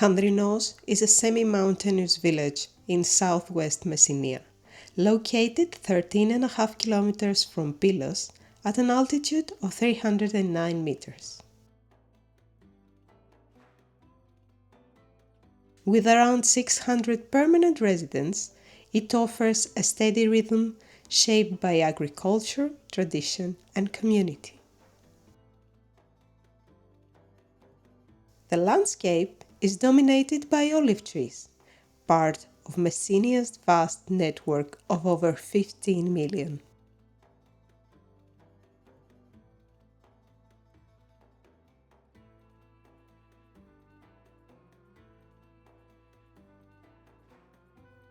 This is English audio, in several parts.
Chandrinos is a semi-mountainous village in southwest Messinia, located 13.5 kilometers from Pylos at an altitude of 309 meters. With around 600 permanent residents, it offers a steady rhythm shaped by agriculture, tradition, and community. The landscape is dominated by olive trees, part of Messinia's vast network of over 15 million.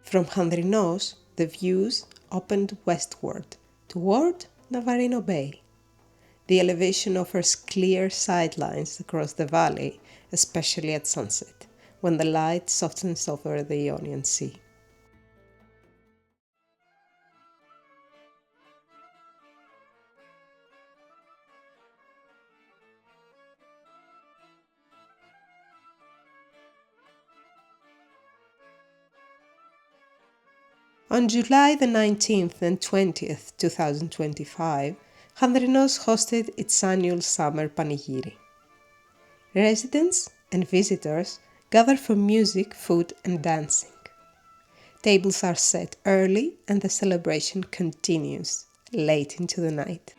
From Chandrinos, the views opened westward, toward Navarino Bay. The elevation offers clear sightlines across the valley, especially at sunset, when the light softens over the Ionian Sea. On July the 19th and 20th, 2025, Chandrinos hosted its annual summer panigiri. Residents and visitors gather for music, food, and dancing. Tables are set early and the celebration continues late into the night.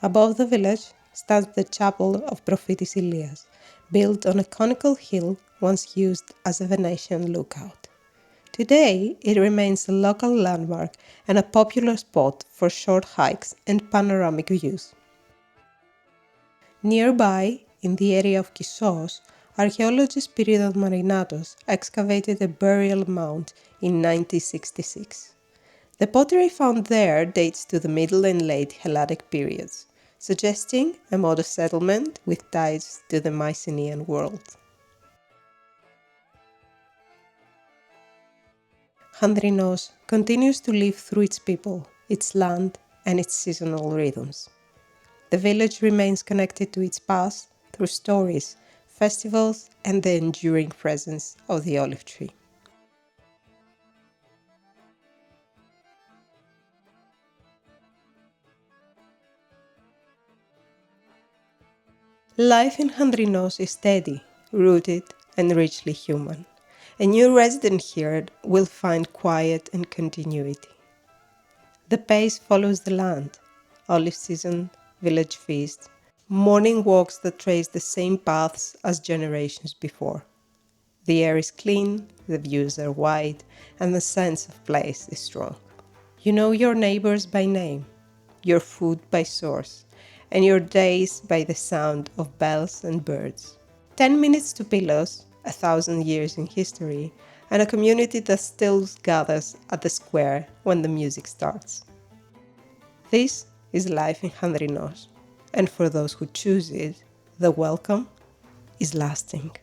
Above the village stands the chapel of Prophetess Elias, built on a conical hill once used as a Venetian lookout. Today, it remains a local landmark and a popular spot for short hikes and panoramic views. Nearby, in the area of Kissos, archaeologist Spyridon Marinatos excavated a burial mound in 1966. The pottery found there dates to the Middle and Late Helladic periods, suggesting a modest settlement with ties to the Mycenaean world. Chandrinos continues to live through its people, its land, and its seasonal rhythms. The village remains connected to its past through stories, festivals, and the enduring presence of the olive tree. Life in Chandrinos is steady, rooted, and richly human. A new resident here will find quiet and continuity. The pace follows the land: olive season, village feast, morning walks that trace the same paths as generations before. The air is clean, the views are wide, and the sense of place is strong. You know your neighbors by name, your food by source, and your days by the sound of bells and birds. 10 minutes to Pylos, 1,000 years in history, and a community that still gathers at the square when the music starts. This is life in Chandrinos, and for those who choose it, the welcome is lasting.